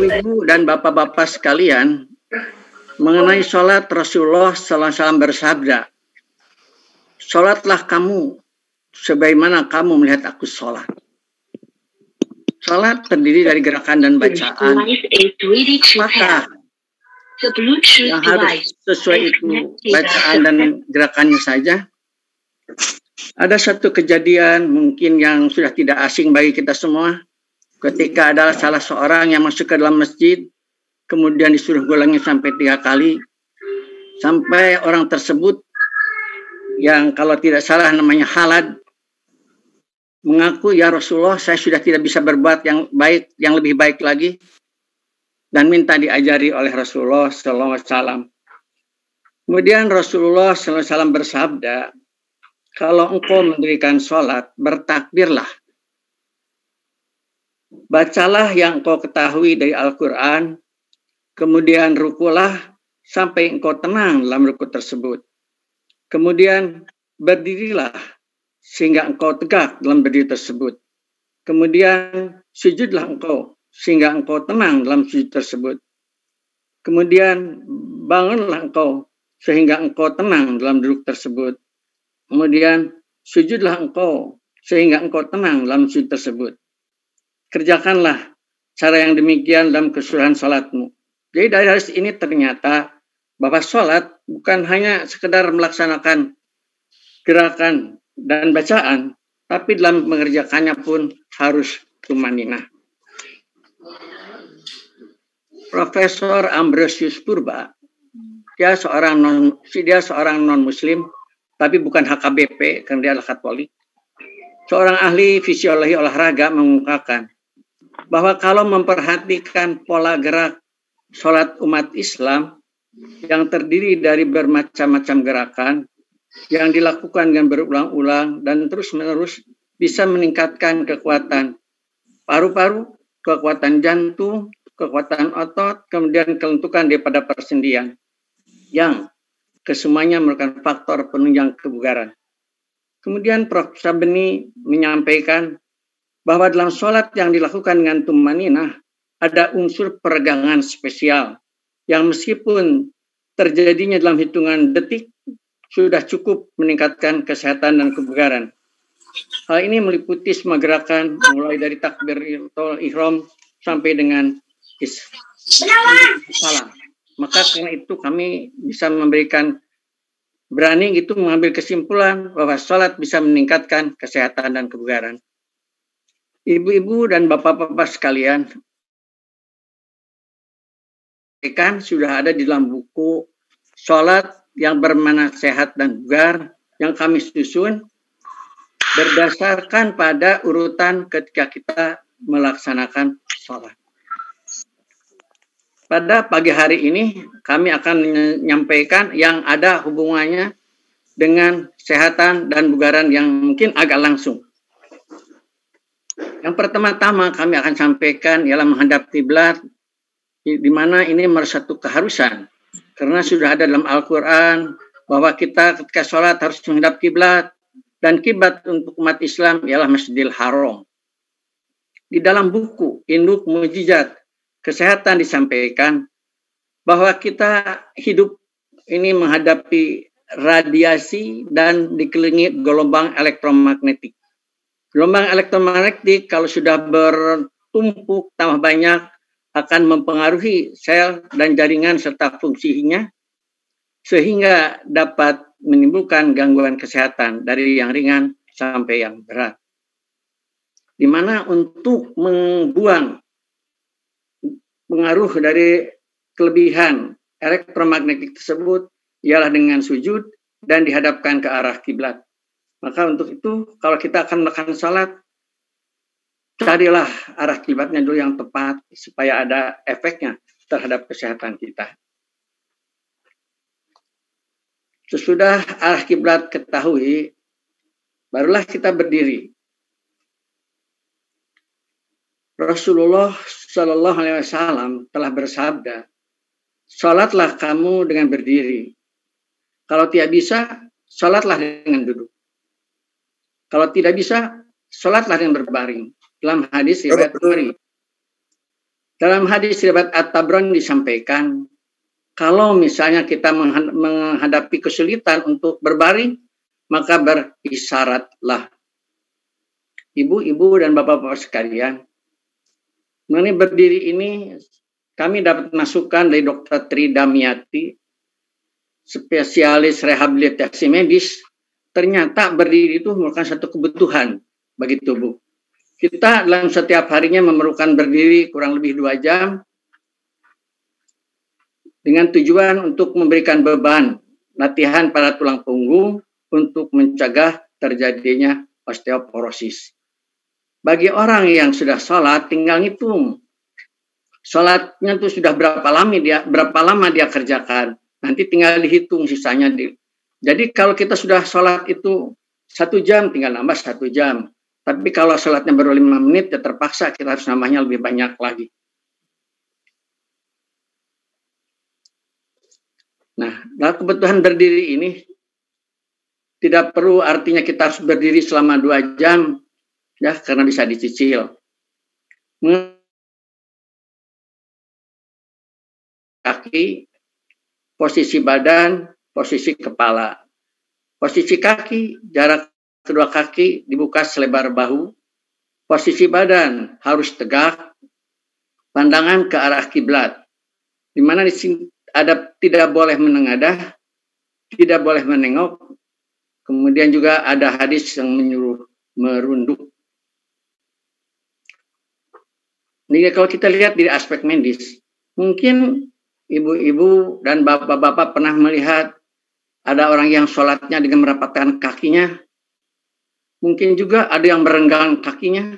Ibu-ibu dan bapak-bapak sekalian, mengenai sholat Rasulullah SAW bersabda, sholatlah kamu sebagaimana kamu melihat aku sholat. Sholat terdiri dari gerakan dan bacaan. Apakah yang harus sesuai itu bacaan dan gerakannya saja? Ada satu kejadian mungkin yang sudah tidak asing bagi kita semua, ketika ada salah seorang yang masuk ke dalam masjid, kemudian disuruh golangnya sampai 3 kali, sampai orang tersebut yang kalau tidak salah namanya Halad, mengaku, ya Rasulullah, saya sudah tidak bisa berbuat yang baik, yang lebih baik lagi, dan minta diajari oleh Rasulullah SAW. Kemudian Rasulullah SAW bersabda, kalau engkau mendirikan sholat, bertakbirlah. Bacalah yang engkau ketahui dari Al-Quran, kemudian rukulah sampai engkau tenang dalam ruku tersebut. Kemudian berdirilah sehingga engkau tegak dalam berdiri tersebut. Kemudian sujudlah engkau sehingga engkau tenang dalam sujud tersebut. Kemudian bangunlah engkau sehingga engkau tenang dalam duduk tersebut. Kemudian sujudlah engkau sehingga engkau tenang dalam sujud tersebut. Kerjakanlah cara yang demikian dalam keseluruhan salatmu. Jadi dari hadis ini ternyata bahwa salat bukan hanya sekedar melaksanakan gerakan dan bacaan, tapi dalam mengerjakannya pun harus tumaninah. Profesor Ambrosius Purba, dia seorang non Muslim, tapi bukan HKBP karena dia adalah Katolik. Seorang ahli fisiologi olahraga mengungkapkan bahwa kalau memperhatikan pola gerak sholat umat Islam yang terdiri dari bermacam-macam gerakan yang dilakukan dengan berulang-ulang dan terus-menerus bisa meningkatkan kekuatan paru-paru, kekuatan jantung, kekuatan otot, kemudian kelentukan daripada persendian yang kesemuanya merupakan faktor penunjang kebugaran. Kemudian Prof. Sabeni menyampaikan bahwa dalam sholat yang dilakukan dengan tumaninah ada unsur peregangan spesial yang meskipun terjadinya dalam hitungan detik sudah cukup meningkatkan kesehatan dan kebugaran. Hal ini meliputi semua gerakan mulai dari takbiratul ihram sampai dengan salam. Maka karena itu kami bisa berani mengambil kesimpulan bahwa sholat bisa meningkatkan kesehatan dan kebugaran. Ibu-ibu dan bapak-bapak sekalian, sudah ada di dalam buku sholat yang bermakna sehat dan bugar yang kami susun berdasarkan pada urutan ketika kita melaksanakan sholat. Pada pagi hari ini kami akan menyampaikan yang ada hubungannya dengan kesehatan dan bugaran yang mungkin agak langsung. Yang pertama-tama kami akan sampaikan ialah menghadap kiblat, di mana ini merupakan keharusan. Karena sudah ada dalam Al-Quran bahwa kita ketika sholat harus menghadap kiblat, dan kiblat untuk umat Islam ialah Masjidil Haram. Di dalam buku Induk Mujizat Kesehatan disampaikan bahwa kita hidup ini menghadapi radiasi dan dikelilingi gelombang elektromagnetik. Gelombang elektromagnetik kalau sudah bertumpuk tambah banyak akan mempengaruhi sel dan jaringan serta fungsinya sehingga dapat menimbulkan gangguan kesehatan dari yang ringan sampai yang berat. Di mana untuk membuang pengaruh dari kelebihan elektromagnetik tersebut ialah dengan sujud dan dihadapkan ke arah kiblat. Maka untuk itu kalau kita akan melakukan salat, carilah arah kiblatnya dulu yang tepat supaya ada efeknya terhadap kesehatan kita. Sesudah arah kiblat ketahui, barulah kita berdiri. Rasulullah Shallallahu Alaihi Wasallam telah bersabda, "Salatlah kamu dengan berdiri. Kalau tidak bisa, salatlah dengan duduk. Kalau tidak bisa, salatlah dengan berbaring." Dalam hadis riwayat Bukhari. Dalam hadis riwayat At-Tabrani disampaikan, kalau misalnya kita menghadapi kesulitan untuk berbaring, maka berisyaratlah. Ibu-ibu dan bapak-bapak sekalian, mengenai berdiri ini, kami dapat masukan dari Dr. Tri Damiati, spesialis rehabilitasi medis. Ternyata berdiri itu merupakan satu kebutuhan bagi tubuh. Kita dalam setiap harinya memerlukan berdiri kurang lebih 2 jam dengan tujuan untuk memberikan beban latihan pada tulang punggung untuk mencegah terjadinya osteoporosis. Bagi orang yang sudah sholat, tinggal ngitung. Sholatnya itu sudah berapa lama dia kerjakan. Nanti tinggal dihitung sisanya. Jadi kalau kita sudah sholat itu 1 jam, tinggal nambah 1 jam. Tapi kalau sholatnya baru 5 menit, ya terpaksa kita harus nambahnya lebih banyak lagi. Nah, dalam kebutuhan berdiri ini, tidak perlu artinya kita harus berdiri selama 2 jam, ya, karena bisa dicicil. Kaki, posisi badan, posisi kepala. Posisi kaki, jarak kedua kaki dibuka selebar bahu. Posisi badan harus tegak, pandangan ke arah kiblat. Di mana di sini tidak boleh menengadah, tidak boleh menengok. Kemudian juga ada hadis yang menyuruh merunduk. Ini kalau kita lihat dari aspek medis, mungkin ibu-ibu dan bapak-bapak pernah melihat ada orang yang sholatnya dengan merapatkan kakinya. Mungkin juga ada yang merenggang kakinya.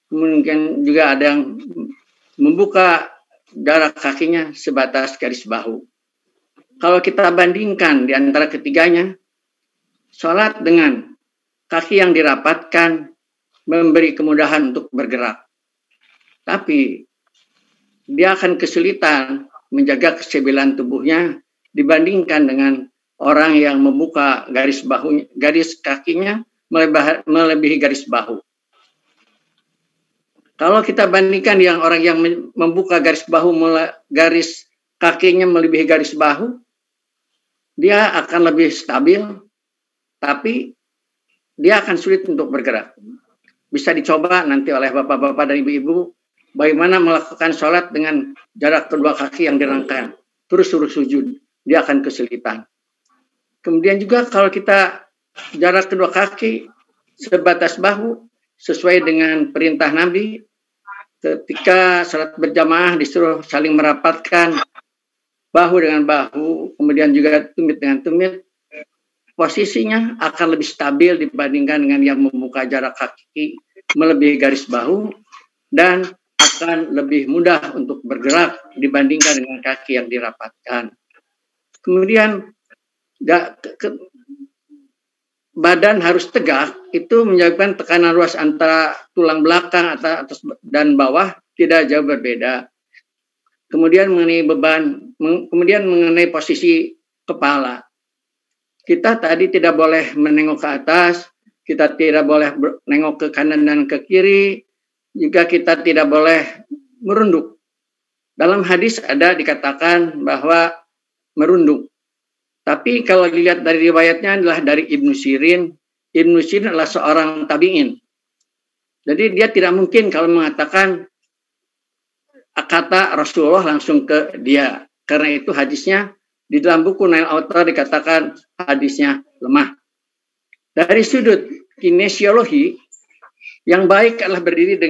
Mungkin juga ada yang membuka jarak kakinya sebatas garis bahu. Kalau kita bandingkan di antara ketiganya, sholat dengan kaki yang dirapatkan memberi kemudahan untuk bergerak. Tapi dia akan kesulitan menjaga kestabilan tubuhnya dibandingkan dengan orang yang membuka garis kakinya melebihi garis bahu. Kalau kita bandingkan yang orang yang membuka garis kakinya melebihi garis bahu, dia akan lebih stabil, tapi dia akan sulit untuk bergerak. Bisa dicoba nanti oleh bapak-bapak dan ibu-ibu bagaimana melakukan sholat dengan jarak kedua kaki yang dirangkai. Terus suruh sujud, dia akan kesulitan. Kemudian juga kalau kita jarak kedua kaki sebatas bahu, sesuai dengan perintah Nabi, ketika salat berjamaah disuruh saling merapatkan bahu dengan bahu, kemudian juga tumit dengan tumit, posisinya akan lebih stabil dibandingkan dengan yang membuka jarak kaki melebihi garis bahu, dan akan lebih mudah untuk bergerak dibandingkan dengan kaki yang dirapatkan. Kemudian badan harus tegak, itu menyebabkan tekanan luas antara tulang belakang atas dan bawah tidak jauh berbeda. Kemudian mengenai posisi kepala. Kita tadi tidak boleh menengok ke atas, kita tidak boleh menengok ke kanan dan ke kiri, juga kita tidak boleh merunduk. Dalam hadis ada dikatakan bahwa merunduk. Tapi kalau dilihat dari riwayatnya adalah dari Ibnu Sirin. Ibnu Sirin adalah seorang tabi'in. Jadi dia tidak mungkin kalau mengatakan kata Rasulullah langsung ke dia. Karena itu hadisnya di dalam buku Nail Autar dikatakan hadisnya lemah. Dari sudut kinesiologi, yang baik adalah berdiri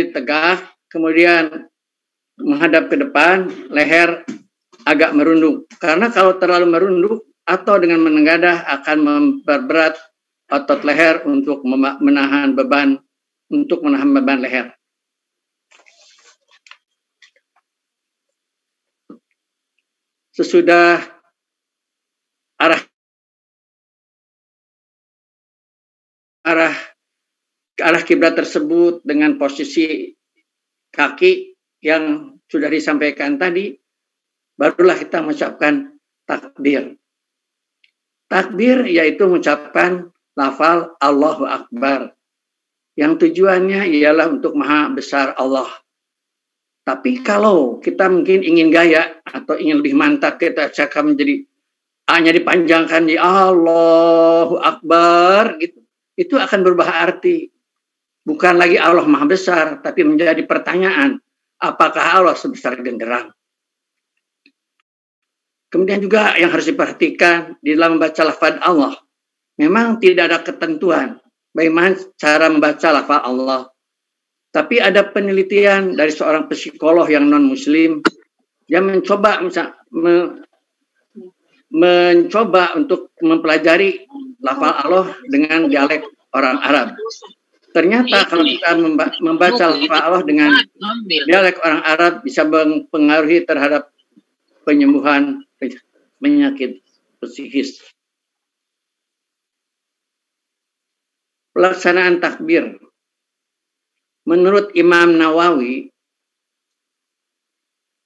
tegak, kemudian menghadap ke depan, leher agak merunduk. Karena kalau terlalu merunduk atau dengan menengadah akan memperberat otot leher untuk menahan beban leher. Sesudah arah kiblat tersebut dengan posisi kaki yang sudah disampaikan tadi, barulah kita mengucapkan takbir. Takbir yaitu mengucapkan lafal Allahu Akbar, yang tujuannya ialah untuk maha besar Allah. Tapi kalau kita mungkin ingin gaya atau ingin lebih mantap, kita akan menjadi A-nya dipanjangkan di Allahu Akbar, gitu. Itu akan berubah arti. Bukan lagi Allah Maha Besar, tapi menjadi pertanyaan, apakah Allah sebesar genderang? Kemudian juga yang harus diperhatikan di dalam membaca lafaz Allah, memang tidak ada ketentuan bagaimana cara membaca lafaz Allah. Tapi ada penelitian dari seorang psikolog yang non-muslim, dia mencoba untuk mempelajari lafaz Allah dengan dialek orang Arab. Ternyata kalau kita membaca lafaz Allah dengan dialek orang Arab bisa mempengaruhi terhadap penyembuhan penyakit psikis. Pelaksanaan takbir. Menurut Imam Nawawi,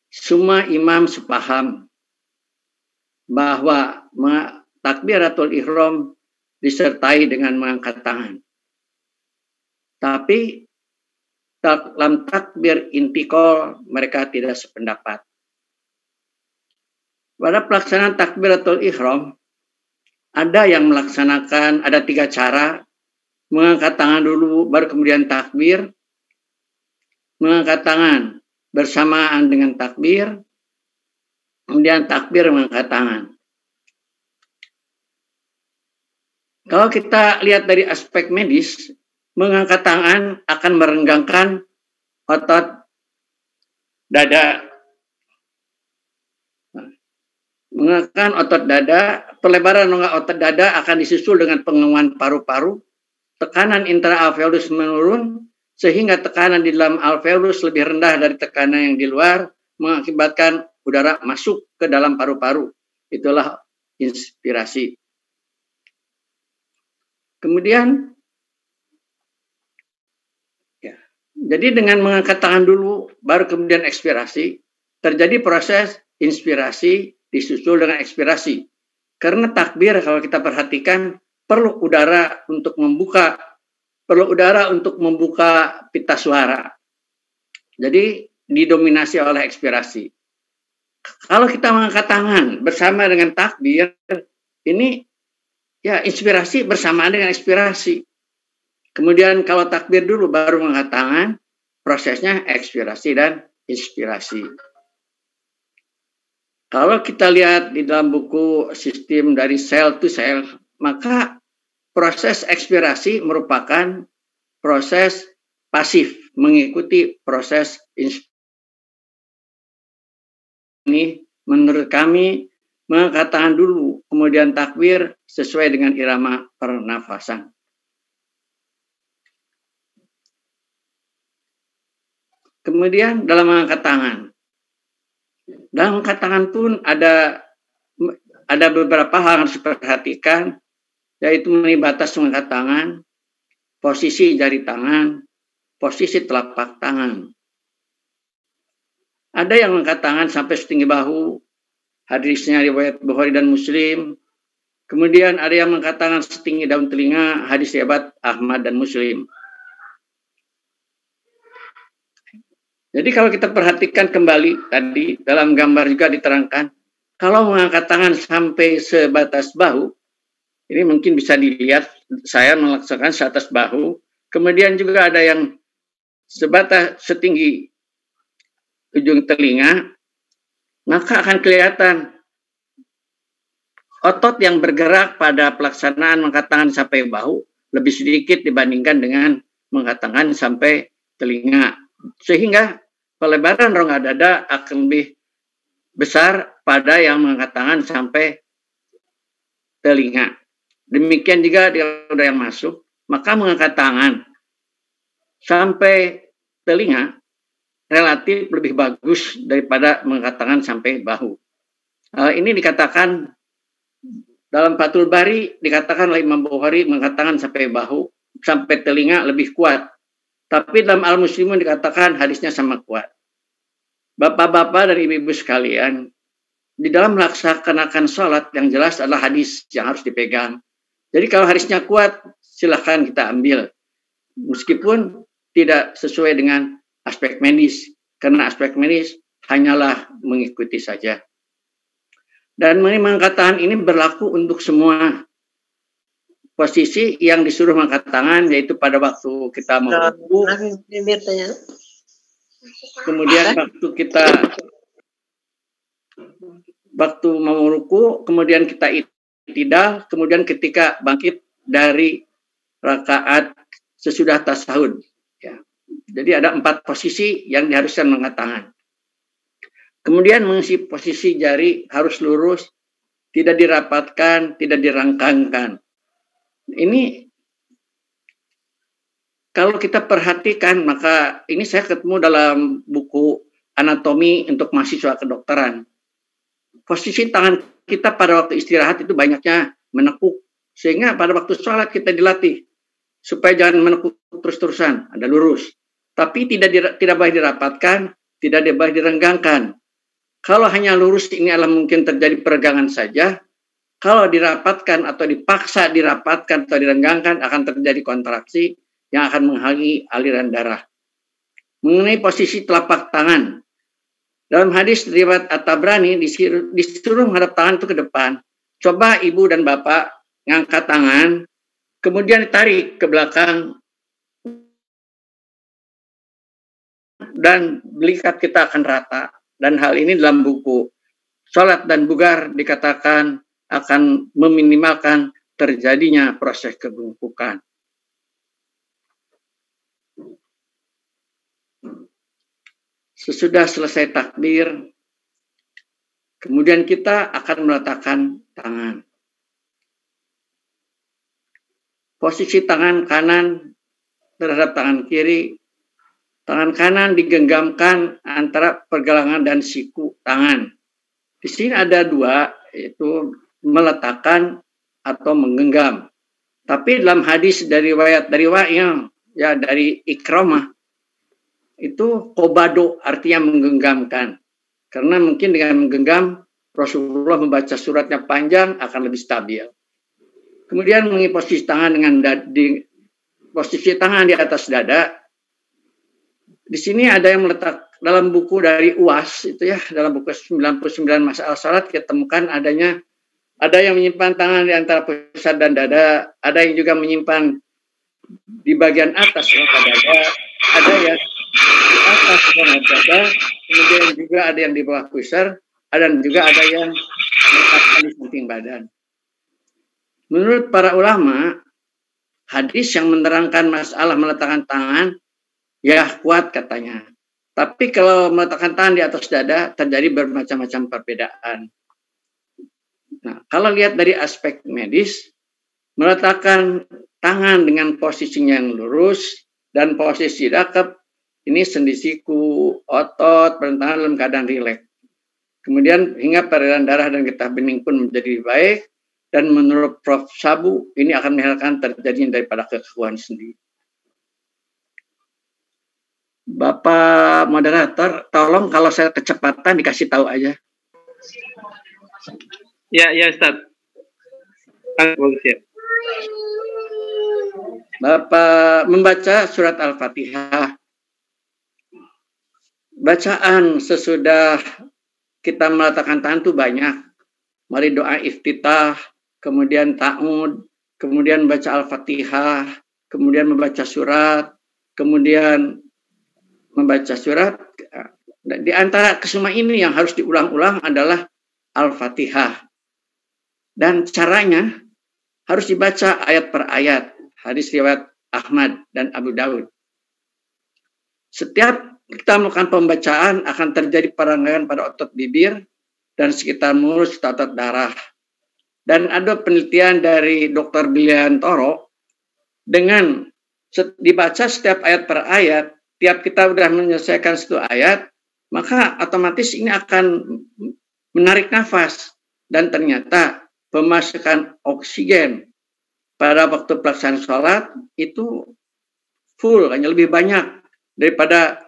semua imam sepaham bahwa takbiratul ihram disertai dengan mengangkat tangan. Tapi dalam takbir intikal mereka tidak sependapat. Pada pelaksanaan takbiratul ihram ada yang melaksanakan, ada 3 cara. Mengangkat tangan dulu, baru kemudian takbir. Mengangkat tangan bersamaan dengan takbir, kemudian takbir mengangkat tangan. Kalau kita lihat dari aspek medis, mengangkat tangan akan merenggangkan otot dada. Mengangkat otot dada, pelebaran otot dada akan disusul dengan penguatan paru-paru, tekanan intraalveolus menurun, sehingga tekanan di dalam alveolus lebih rendah dari tekanan yang di luar, mengakibatkan udara masuk ke dalam paru-paru. Itulah inspirasi. Kemudian, ya, jadi dengan mengangkat tangan dulu, baru kemudian ekspirasi, terjadi proses inspirasi disusul dengan ekspirasi. Karena takbir kalau kita perhatikan perlu udara untuk membuka pita suara. Jadi didominasi oleh ekspirasi. Kalau kita mengangkat tangan bersama dengan takbir, ini ya inspirasi bersamaan dengan ekspirasi. Kemudian kalau takbir dulu baru mengangkat tangan, prosesnya ekspirasi dan inspirasi. Kalau kita lihat di dalam buku sistem dari sel to sel, maka proses ekspirasi merupakan proses pasif, mengikuti proses inspirasi. Ini menurut kami mengangkat tangan dulu, kemudian takbir sesuai dengan irama pernafasan. Kemudian dalam mengangkat tangan. Dalam mengangkat tangan pun ada beberapa hal yang harus diperhatikan, yaitu mengenai batas mengangkat tangan, posisi jari tangan, posisi telapak tangan. Ada yang mengangkat tangan sampai setinggi bahu, hadisnya riwayat Bukhari dan Muslim. Kemudian ada yang mengangkat tangan setinggi daun telinga, hadis riwayat Ahmad dan Muslim. Jadi kalau kita perhatikan kembali tadi dalam gambar juga diterangkan, kalau mengangkat tangan sampai sebatas bahu, ini mungkin bisa dilihat, saya melaksanakan seatas bahu. Kemudian juga ada yang setinggi ujung telinga, maka akan kelihatan otot yang bergerak pada pelaksanaan mengangkat tangan sampai bahu lebih sedikit dibandingkan dengan mengangkat tangan sampai telinga. Sehingga pelebaran rongga dada akan lebih besar pada yang mengangkat tangan sampai telinga. Demikian juga kalau yang masuk, maka mengangkat tangan sampai telinga relatif lebih bagus daripada mengangkat tangan sampai bahu. Ini dikatakan dalam Fathul Bari, dikatakan oleh Imam Bukhari mengangkat tangan sampai bahu, sampai telinga lebih kuat. Tapi dalam Al-Muslimun dikatakan hadisnya sama kuat. Bapak-bapak dan ibu-ibu sekalian, di dalam melaksanakan sholat yang jelas adalah hadis yang harus dipegang. Jadi kalau hadisnya kuat, silahkan kita ambil. Meskipun tidak sesuai dengan aspek medis. karena aspek medis hanyalah mengikuti saja. Dan mengangkat tangan ini berlaku untuk semua posisi yang disuruh mengangkat tangan, yaitu pada waktu kita mau ruku, kemudian waktu mau ruku, kemudian kita i'tidal, kemudian ketika bangkit dari rakaat sesudah tasahud. Ya. Jadi ada 4 posisi yang diharuskan mengangkat tangan. Kemudian mengisi posisi jari harus lurus, tidak dirapatkan, tidak dirangkangkan. Ini kalau kita perhatikan, maka ini saya ketemu dalam buku anatomi untuk mahasiswa kedokteran. Posisi tangan kita pada waktu istirahat itu banyaknya menekuk, sehingga pada waktu sholat kita dilatih supaya jangan menekuk terus-terusan, ada lurus. Tapi tidak boleh dirapatkan, tidak boleh direnggangkan. Kalau hanya lurus ini adalah mungkin terjadi peregangan saja. Kalau dirapatkan atau dipaksa dirapatkan atau direnggangkan akan terjadi kontraksi yang akan menghalangi aliran darah. Mengenai posisi telapak tangan, dalam hadis riwayat At-Tabrani disuruh menghadap tangan itu ke depan. Coba ibu dan bapak ngangkat tangan, kemudian ditarik ke belakang, dan belikat kita akan rata. Dan hal ini dalam buku Sholat dan Bugar dikatakan akan meminimalkan terjadinya proses kebengkukan. Sesudah selesai takbir, kemudian kita akan meletakkan tangan. Posisi tangan kanan terhadap tangan kiri. Tangan kanan digenggamkan antara pergelangan dan siku tangan. Di sini ada 2, yaitu meletakkan atau menggenggam. Tapi dalam hadis dari Wa'il, ya dari Ikramah, itu qobado artinya menggenggamkan. Karena mungkin dengan menggenggam Rasulullah membaca suratnya panjang akan lebih stabil. Kemudian posisi tangan posisi tangan di atas dada. Di sini ada yang meletak dalam buku dari UAS itu ya, dalam buku 99 masalah salat kita temukan ada yang menyimpan tangan di antara pusat dan dada, ada yang juga menyimpan di bagian atas rongga dada, ada yang di atas rongga dada, kemudian juga ada yang di bawah pusar, dan juga ada yang meletakkan di samping badan. Menurut para ulama, hadis yang menerangkan masalah meletakkan tangan ya kuat katanya. Tapi kalau meletakkan tangan di atas dada terjadi bermacam-macam perbedaan. Nah, kalau lihat dari aspek medis, meletakkan tangan dengan posisinya yang lurus dan posisi dakep, ini sendi siku, otot, pertentangan dalam keadaan rileks. Kemudian hingga peredaran darah dan getah bening pun menjadi baik, dan menurut Prof. Sabu, ini akan menghasilkan terjadinya daripada kekakuan sendi. Bapak moderator, tolong kalau saya kecepatan dikasih tahu aja. Ya Ustaz. Bagus ya. Bapak membaca surat Al-Fatihah. Bacaan sesudah kita meletakkan tangan itu banyak. Mari doa iftitah, kemudian ta'ud, kemudian baca Al-Fatihah, kemudian membaca surat, kemudian membaca surat. Di antara kesemua ini yang harus diulang-ulang adalah Al-Fatihah. Dan caranya harus dibaca ayat per ayat. Hadis riwayat Ahmad dan Abu Dawud. Setiap kita melakukan pembacaan akan terjadi peradangan pada otot bibir dan sekitar mulut serta otot darah. Dan ada penelitian dari Dr. Biliantoro dengan dibaca setiap ayat per ayat. Tiap kita sudah menyelesaikan satu ayat, maka otomatis ini akan menarik nafas. Dan ternyata pemasukan oksigen pada waktu pelaksanaan sholat itu full, hanya lebih banyak daripada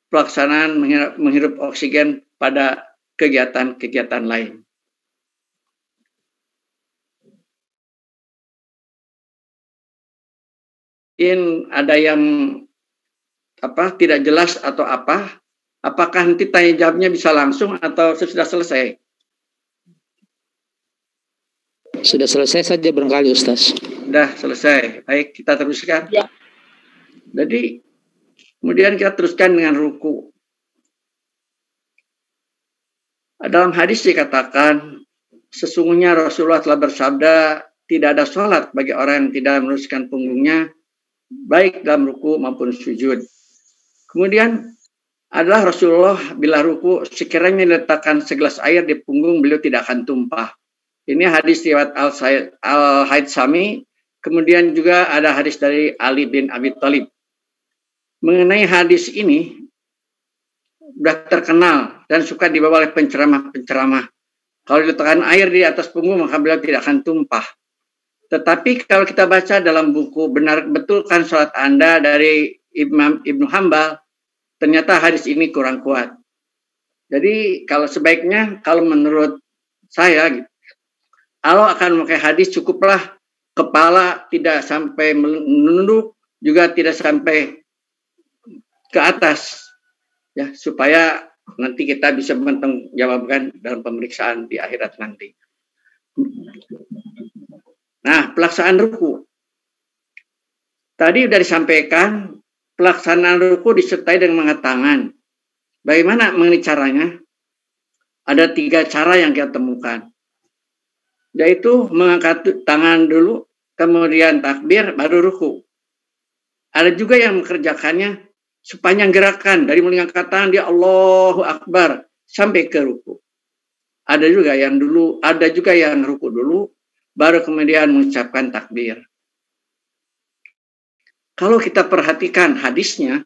pelaksanaan menghirup oksigen pada kegiatan-kegiatan lain. Ada yang tidak jelas atau Apakah nanti tanya jawabnya bisa langsung atau sudah selesai? Sudah selesai saja barangkali Ustaz. Sudah selesai. Baik, kita teruskan. Ya. Jadi kemudian kita teruskan dengan ruku. Dalam hadis dikatakan, sesungguhnya Rasulullah telah bersabda, tidak ada sholat bagi orang yang tidak meluruskan punggungnya, baik dalam ruku maupun sujud. Kemudian adalah Rasulullah bila ruku, sekiranya diletakkan segelas air di punggung, beliau tidak akan tumpah. Ini hadis riwayat Al-Haythami. Kemudian juga ada hadis dari Ali bin Abi Thalib. Mengenai hadis ini, sudah terkenal dan suka dibawa oleh penceramah-penceramah. Kalau diletakkan air di atas punggung, maka beliau tidak akan tumpah. Tetapi kalau kita baca dalam buku Benar Betulkan Salat Anda dari Imam Ibnu Hambal, ternyata hadis ini kurang kuat. Jadi kalau sebaiknya, kalau menurut saya, gitu, kalau akan memakai hadis cukuplah kepala tidak sampai menunduk, juga tidak sampai ke atas, ya, supaya nanti kita bisa menjawabkan dalam pemeriksaan di akhirat nanti. Nah, pelaksanaan ruku. Tadi sudah disampaikan, pelaksanaan ruku disertai dengan mengangkat tangan. Bagaimana mengenai caranya? Ada 3 cara yang kita temukan. Yaitu mengangkat tangan dulu, kemudian takbir, baru ruku. Ada juga yang mengerjakannya sepanjang gerakan dari mulai angkat tangan dia Allahu Akbar sampai ke ruku. Ada juga yang ruku dulu, baru kemudian mengucapkan takbir. Kalau kita perhatikan hadisnya,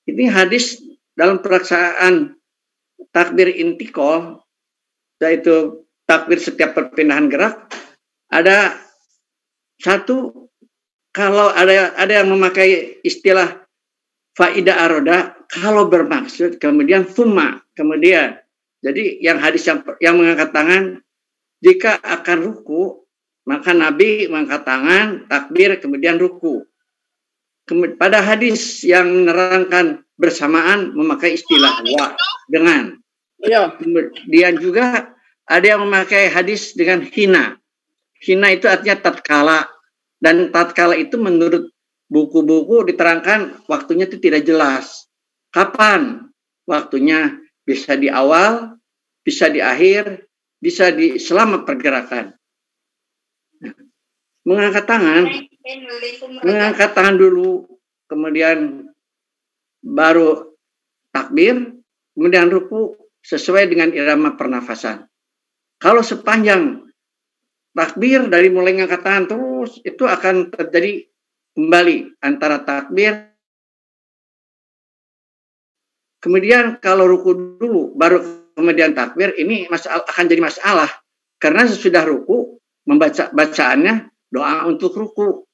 ini hadis dalam pelaksanaan takbir intikal, yaitu takbir setiap perpindahan gerak, ada satu, kalau ada yang memakai istilah faida aroda, kalau bermaksud, kemudian thumma, kemudian. Jadi yang hadis yang mengangkat tangan, jika akan ruku, maka Nabi mengangkat tangan, takbir, kemudian ruku. Pada hadis yang menerangkan bersamaan memakai istilah wa, dengan. Ya. Kemudian juga ada yang memakai hadis dengan hina. Hina itu artinya tatkala. Dan tatkala itu menurut buku-buku diterangkan waktunya itu tidak jelas. Kapan waktunya? Bisa di awal, bisa di akhir, bisa di selama pergerakan. Mengangkat tangan dulu, kemudian baru takbir, kemudian ruku sesuai dengan irama pernafasan. Kalau sepanjang takbir dari mulai mengangkat tangan terus, itu akan terjadi kembali antara takbir. Kemudian kalau ruku dulu, baru kemudian takbir, ini akan jadi masalah. Karena sesudah ruku, bacaannya doa untuk ruku.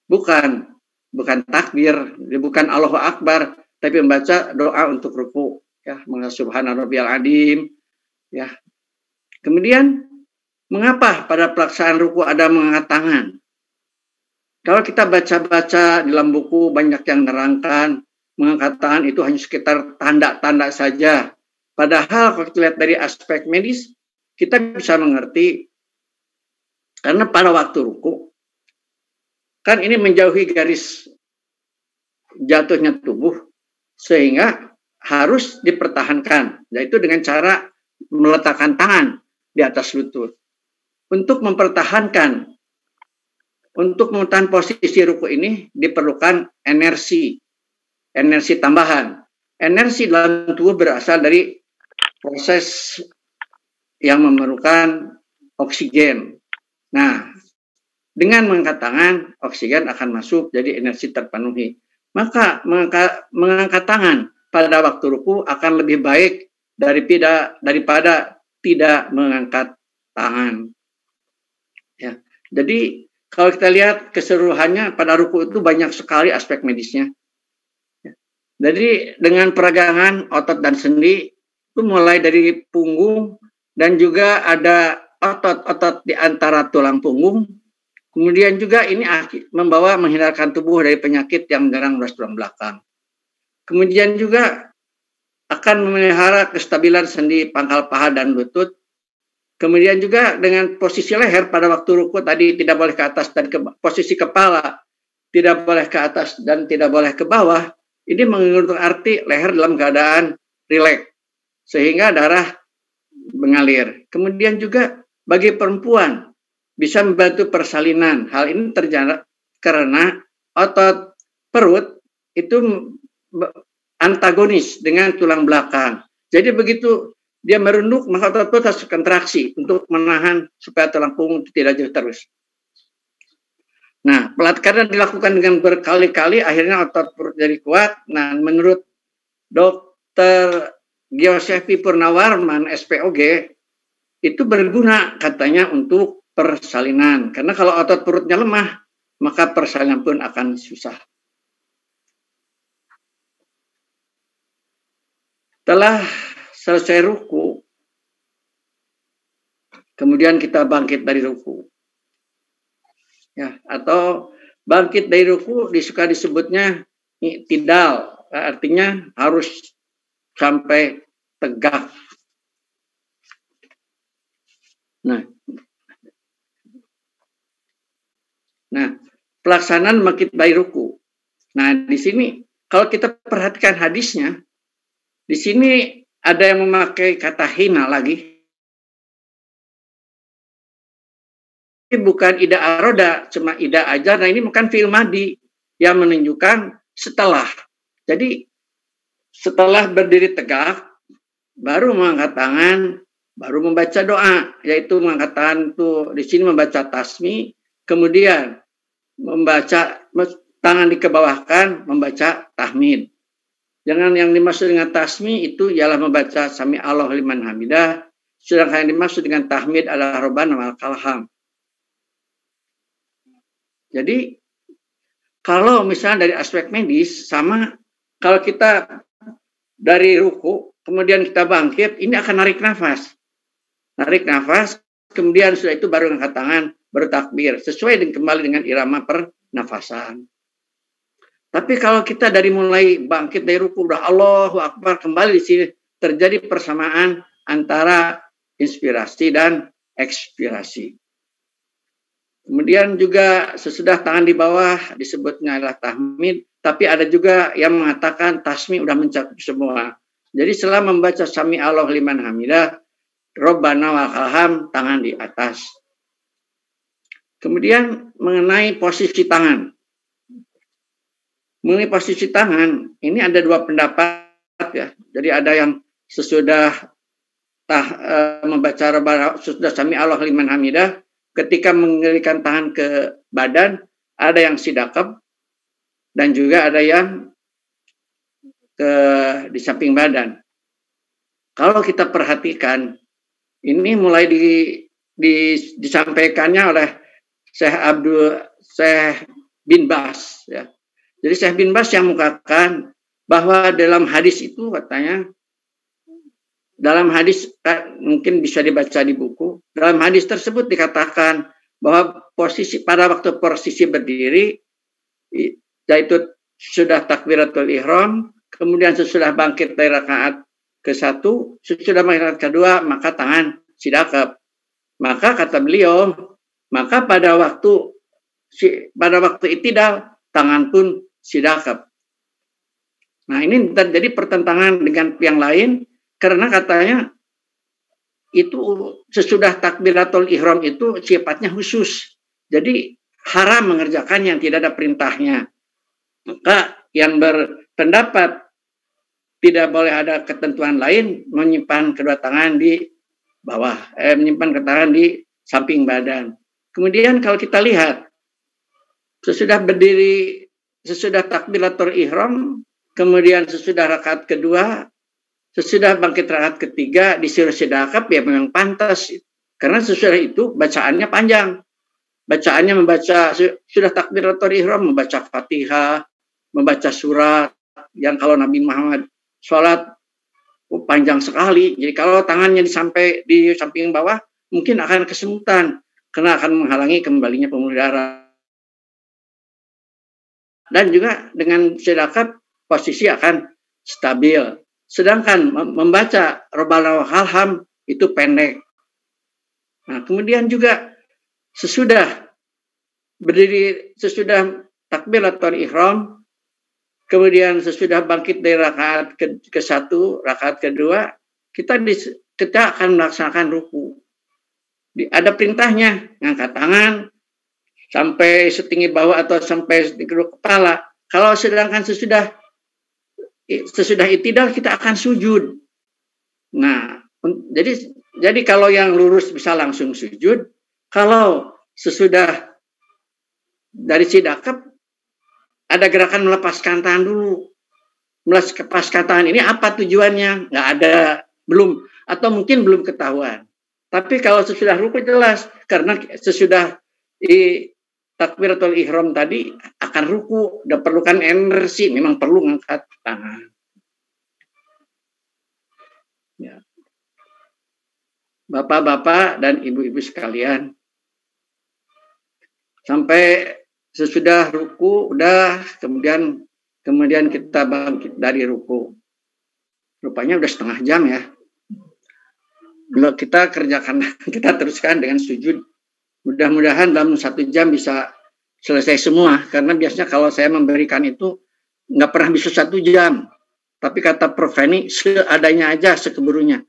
Bukan takbir, bukan Allahu Akbar, tapi membaca doa untuk ruku. Ya, subhana rabbiyal azim. Ya. Kemudian, mengapa pada pelaksanaan ruku ada mengangkat tangan? Kalau kita baca-baca dalam buku banyak yang nerangkan, mengangkat tangan itu hanya sekitar tanda-tanda saja. Padahal kalau kita lihat dari aspek medis, kita bisa mengerti, karena pada waktu ruku, kan ini menjauhi garis jatuhnya tubuh, sehingga harus dipertahankan, yaitu dengan cara meletakkan tangan di atas lutut. Untuk mempertahankan posisi ruku ini diperlukan energi tambahan. Energi dalam tubuh berasal dari proses yang memerlukan oksigen. Nah, dengan mengangkat tangan, oksigen akan masuk, jadi energi terpenuhi. Maka mengangkat tangan pada waktu ruku akan lebih baik daripada tidak mengangkat tangan. Ya. Jadi kalau kita lihat keseluruhannya pada ruku itu banyak sekali aspek medisnya. Ya. Jadi dengan peragangan otot dan sendi itu mulai dari punggung dan juga ada otot-otot di antara tulang punggung. Kemudian juga ini menghindarkan tubuh dari penyakit yang menyerang ruas tulang belakang. Kemudian juga akan memelihara kestabilan sendi pangkal paha dan lutut. Kemudian juga dengan posisi leher pada waktu ruku tadi tidak boleh ke atas dan posisi kepala tidak boleh ke atas dan tidak boleh ke bawah. Ini mengandung arti leher dalam keadaan rileks sehingga darah mengalir. Kemudian juga bagi perempuan bisa membantu persalinan. Hal ini terjadi karena otot perut itu antagonis dengan tulang belakang. Jadi begitu dia merunduk, maka otot perut harus kontraksi untuk menahan supaya tulang punggung tidak jauh terus. Nah, pelatihan dilakukan dengan berkali-kali, akhirnya otot perut jadi kuat. Nah, menurut Dr. Giosepi Purnawarman, SPOG, itu berguna katanya untuk persalinan. Karena kalau otot perutnya lemah, maka persalinan pun akan susah. Setelah selesai ruku, kemudian kita bangkit dari ruku. Ya, atau bangkit dari ruku disuka disebutnya i'tidal, artinya harus sampai tegak. Nah, pelaksanaan bangkit dari ruku. Nah, di sini kalau kita perhatikan hadisnya, di sini ada yang memakai kata hina lagi. Ini bukan ida aroda, cuma ida aja. Nah, ini bukan fi'il madi yang menunjukkan setelah. Jadi setelah berdiri tegak, baru mengangkat tangan, baru membaca doa, yaitu mengangkat tangan tuh di sini membaca tasmi, kemudian membaca tangan dikebawahkan, membaca tahmid. Jangan yang dimaksud dengan tasmi itu ialah membaca sami Allahu liman hamidah, sedangkan yang dimaksud dengan tahmid adalah Rabbana walakal hamd. Jadi kalau misalnya dari aspek medis sama, kalau kita dari ruku kemudian kita bangkit, ini akan narik nafas. Narik nafas, kemudian setelah itu baru angkat tangan, baru takbir, sesuai dengan kembali dengan irama pernafasan. Tapi kalau kita dari mulai bangkit dari ruku, udah Allahu Akbar, kembali di sini terjadi persamaan antara inspirasi dan ekspirasi. Kemudian juga sesudah tangan di bawah disebutnya adalah tahmid, tapi ada juga yang mengatakan tasmi udah mencakup semua. Jadi setelah membaca sami Allahu liman hamidah, Rabbana walakal hamd, tangan di atas. Kemudian mengenai posisi tangan. Mengenai posisi tangan, ini ada dua pendapat ya. Jadi ada yang sesudah membaca Rabbana sesudah sami Allahu liman hamidah, ketika mengelilingkan tangan ke badan, ada yang sidaqab dan juga ada yang di samping badan. Kalau kita perhatikan, ini mulai disampaikannya oleh Syekh bin Bas ya. Jadi Syekh bin Bas yang mengatakan bahwa dalam hadis itu katanya, dalam hadis mungkin bisa dibaca di buku, dalam hadis tersebut dikatakan bahwa pada waktu posisi berdiri, yaitu sudah takbiratul ihram, kemudian sesudah bangkit dari rakaat ke-1, sesudah bangkit kedua, maka tangan sidaqab. Maka kata beliau, maka pada waktu i'tidal, tangan pun sidaqab. Nah, ini terjadi pertentangan dengan yang lain, karena katanya itu sesudah takbiratul ihram itu sifatnya khusus. Jadi haram mengerjakan yang tidak ada perintahnya. Maka yang berpendapat tidak boleh ada ketentuan lain, menyimpan kedua tangan di bawah, menyimpan kedua tangan di samping badan. Kemudian kalau kita lihat, sesudah berdiri, sesudah takbiratul ihram, kemudian sesudah rakaat kedua, sesudah bangkit rakaat ketiga, disuruh sidaqab, ya memang pantas. Karena sesudah itu bacaannya panjang. Bacaannya membaca, sudah takbiratul ihram, membaca Fatihah, membaca surat, yang kalau Nabi Muhammad sholat panjang sekali. Jadi kalau tangannya di samping bawah, mungkin akan kesemutan, karena akan menghalangi kembalinya pembuluh darah. Dan juga dengan sidaqab, posisi akan stabil, Sedangkan membaca Rabbana wa halham itu pendek. Nah, kemudian juga sesudah berdiri, sesudah takbiratul ihram, kemudian sesudah bangkit dari rakaat ke-1, rakaat kedua, kita akan melaksanakan ruku. Ada perintahnya, ngangkat tangan sampai setinggi bawah atau sampai setinggi kepala. Kalau sedangkan sesudah i'tidal kita akan sujud. Nah, jadi kalau yang lurus bisa langsung sujud. Kalau sesudah dari sidakap ada gerakan melepaskan tangan dulu. Melepaskan tangan ini apa tujuannya? Nggak ada, belum, atau mungkin belum ketahuan. Tapi kalau sesudah ruku jelas, karena sesudah takbiratul ihram tadi akan ruku, udah perlukan energi, memang perlu ngangkat tangan. Ya. Bapak-bapak dan ibu-ibu sekalian, sampai sesudah ruku udah kemudian kita bangkit dari ruku. Rupanya udah setengah jam ya. Kalau kita kerjakan, kita teruskan dengan sujud. Mudah-mudahan dalam 1 jam bisa selesai semua. Karena biasanya kalau saya memberikan itu nggak pernah bisa 1 jam. Tapi kata Prof. Feni, seadanya aja, sekeburunya.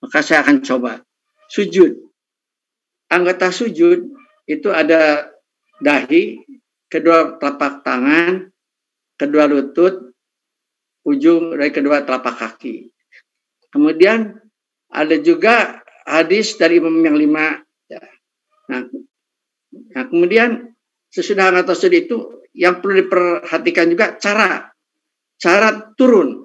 Maka saya akan coba. Sujud. Anggota sujud itu ada dahi, kedua telapak tangan, kedua lutut, ujung dari kedua telapak kaki. Kemudian ada juga hadis dari Imam yang 5. Ya. Nah, kemudian sesudah anggota sujud itu yang perlu diperhatikan juga cara turun.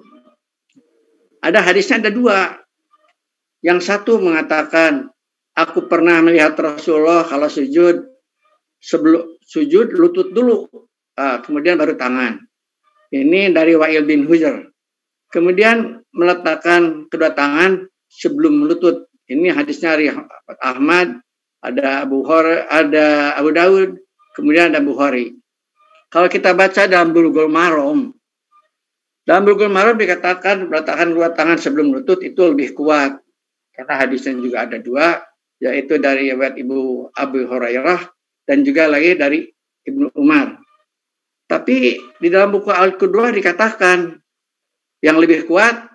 Ada hadisnya ada 2. Yang satu mengatakan, aku pernah melihat Rasulullah kalau sujud, sebelum sujud lutut dulu, kemudian baru tangan. Ini dari Wa'il bin Hujr. Kemudian meletakkan kedua tangan sebelum lutut. Ini hadisnya dari Ahmad, ada Abu Daud, kemudian ada Bukhari. Kalau kita baca dalam Bulughul Maram, dikatakan meletakkan dua tangan sebelum lutut itu lebih kuat. Karena hadisnya juga ada 2, yaitu dari riwayat Ibu Abu Hurairah dan juga lagi dari Ibnu Umar. Tapi di dalam buku Al-Qudwah dikatakan yang lebih kuat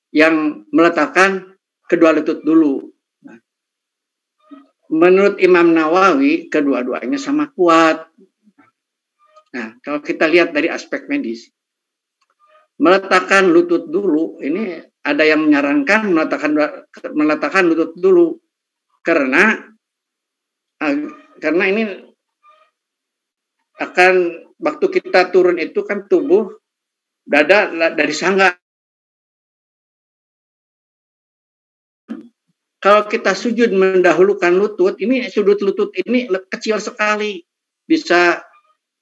yang meletakkan kedua lutut dulu. Menurut Imam Nawawi, kedua-duanya sama kuat. Nah, kalau kita lihat dari aspek medis, meletakkan lutut dulu, ini ada yang menyarankan meletakkan lutut dulu karena ini akan waktu kita turun itu kan tubuh dada dari sangga. Kalau kita sujud mendahulukan lutut, ini sudut lutut ini kecil sekali, bisa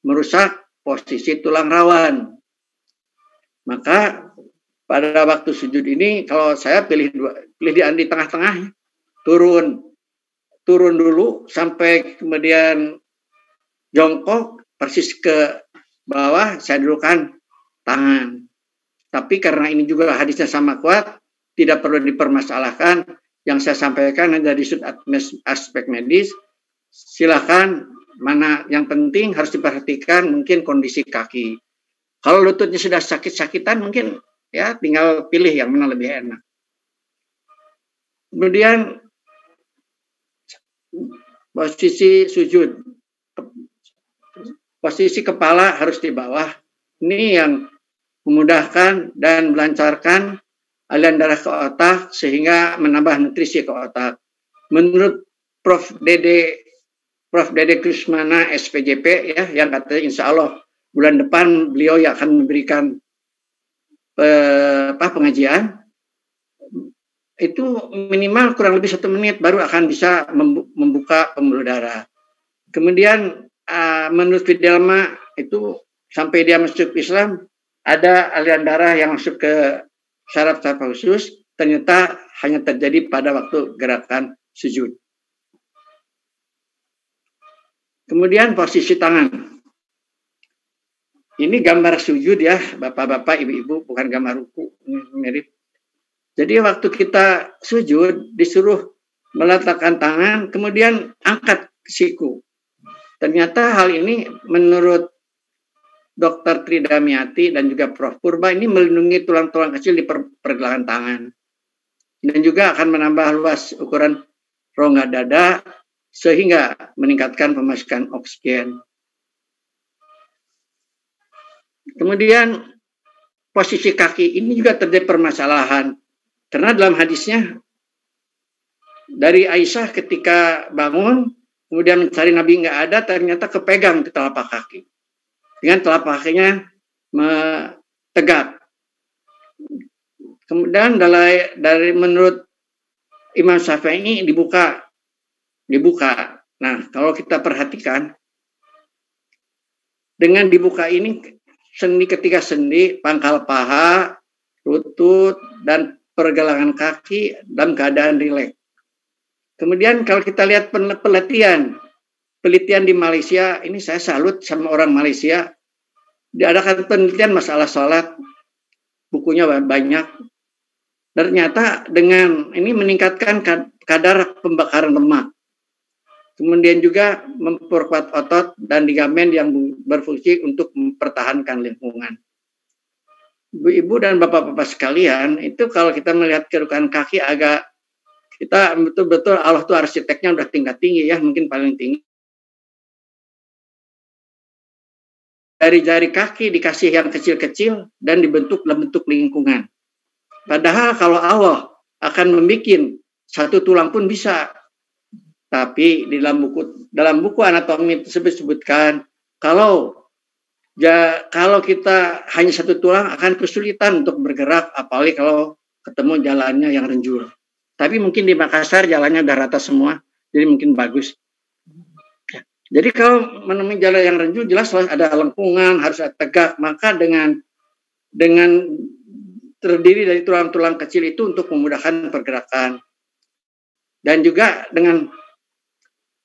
merusak posisi tulang rawan. Maka pada waktu sujud ini, kalau saya pilih di tengah-tengah, turun dulu sampai kemudian jongkok persis ke bawah, saya dudukkan tangan. Tapi karena ini juga hadisnya sama kuat, tidak perlu dipermasalahkan. Yang saya sampaikan hanya dari sudut aspek medis. Silakan, mana yang penting harus diperhatikan mungkin kondisi kaki. Kalau lututnya sudah sakit-sakitan mungkin ya tinggal pilih yang mana lebih enak. Kemudian posisi sujud. Posisi kepala harus di bawah. Ini yang memudahkan dan melancarkan aliran darah ke otak sehingga menambah nutrisi ke otak. Menurut Prof. Dede Kusmana SPJP ya, yang katanya insya Allah bulan depan beliau yang akan memberikan pengajian, itu minimal kurang lebih 1 menit baru akan bisa membuka pembuluh darah. Kemudian menurut Fidelma itu sampai dia masuk Islam ada aliran darah yang masuk ke saraf-saraf khusus, ternyata hanya terjadi pada waktu gerakan sujud. Kemudian posisi tangan. Ini gambar sujud ya, bapak-bapak, ibu-ibu, bukan gambar ruku, mirip. Jadi waktu kita sujud disuruh meletakkan tangan, kemudian angkat siku. Ternyata hal ini menurut Dr. Tridamiati dan juga Prof. Purba ini melindungi tulang-tulang kecil di pergelangan tangan. Dan juga akan menambah luas ukuran rongga dada sehingga meningkatkan pemasukan oksigen. Kemudian posisi kaki ini juga terjadi permasalahan. Karena dalam hadisnya dari Aisyah ketika bangun, kemudian mencari Nabi nggak ada, ternyata kepegang di telapak kaki. Dengan telapak kakinya tegak. Kemudian dari menurut Imam Syafi'i dibuka. Nah, kalau kita perhatikan, dengan dibuka ini ketiga sendi, pangkal paha, lutut, dan pergelangan kaki dalam keadaan rileks. Kemudian kalau kita lihat penelitian di Malaysia, ini saya salut sama orang Malaysia, diadakan penelitian masalah sholat, bukunya banyak. Ternyata dengan ini meningkatkan kadar pembakaran lemak. Kemudian juga memperkuat otot dan ligamen yang berfungsi untuk mempertahankan lingkungan. Ibu-ibu dan bapak-bapak sekalian, itu kalau kita melihat kedudukan kaki agak, kita betul-betul Allah tuh arsiteknya udah tingkat tinggi ya, mungkin paling tinggi. Dari jari kaki dikasih yang kecil-kecil dan dibentuk dalam bentuk lingkungan. Padahal kalau Allah akan membuat satu tulang pun bisa. Tapi di dalam buku anatomi tersebut disebutkan kalau kita hanya satu tulang akan kesulitan untuk bergerak, apalagi kalau ketemu jalannya yang renjur. Tapi mungkin di Makassar jalannya udah rata semua, jadi mungkin bagus. Jadi kalau menemui jalan yang renjur jelas ada lengkungan, harus tegak. Maka dengan terdiri dari tulang-tulang kecil itu untuk memudahkan pergerakan. Dan juga dengan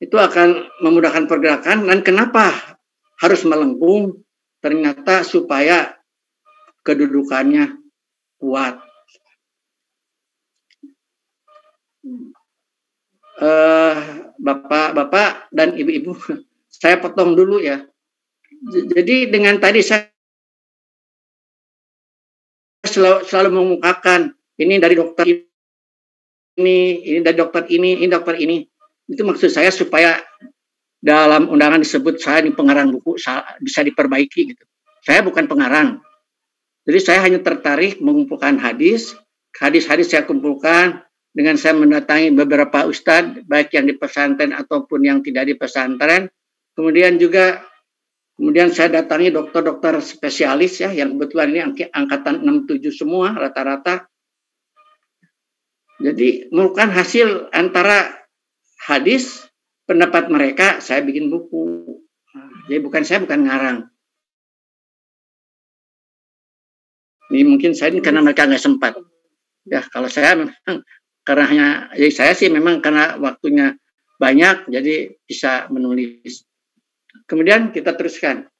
itu akan memudahkan pergerakan. Dan kenapa harus melengkung? Ternyata supaya kedudukannya kuat. Bapak-bapak dan ibu-ibu, saya potong dulu ya. Jadi dengan tadi saya selalu mengungkapkan ini dari dokter ini dari dokter ini dokter ini. Itu maksud saya supaya dalam undangan disebut saya di pengarang buku bisa diperbaiki gitu. Saya bukan pengarang. Jadi saya hanya tertarik mengumpulkan hadis saya kumpulkan dengan saya mendatangi beberapa ustadz baik yang di pesantren ataupun yang tidak di pesantren. Kemudian saya datangi dokter-dokter spesialis ya yang kebetulan ini angkatan 67 semua rata-rata. Jadi merupakan hasil antara hadis, pendapat mereka, saya bikin buku. Jadi saya bukan ngarang. Ini mungkin karena mereka nggak sempat. Ya kalau saya memang jadi saya sih memang karena waktunya banyak, jadi bisa menulis. Kemudian kita teruskan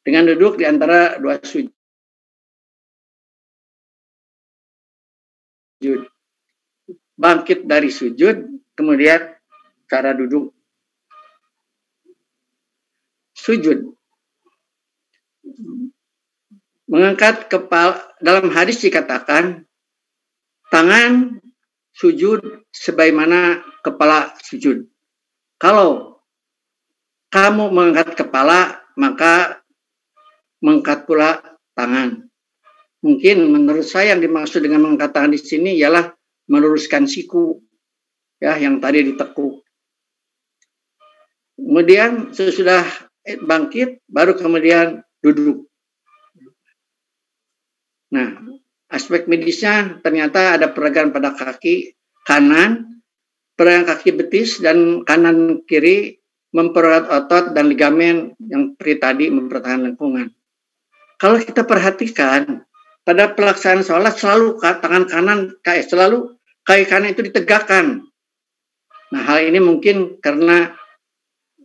dengan duduk di antara dua sujud. Bangkit dari sujud. Kemudian cara duduk. Sujud. Mengangkat kepala, dalam hadis dikatakan tangan sujud sebagaimana kepala sujud. Kalau kamu mengangkat kepala, maka mengangkat pula tangan. Mungkin menurut saya yang dimaksud dengan mengangkat tangan di sini ialah meluruskan siku. Ya, yang tadi ditekuk. Kemudian sesudah bangkit, baru kemudian duduk. Nah, aspek medisnya ternyata ada peragaan pada kaki kanan, peragaan kaki betis dan kanan kiri mempererat otot dan ligamen yang seperti tadi mempertahankan lingkungan. Kalau kita perhatikan pada pelaksanaan sholat selalu tangan kanan, selalu kaki kanan itu ditegakkan. Nah, hal ini mungkin karena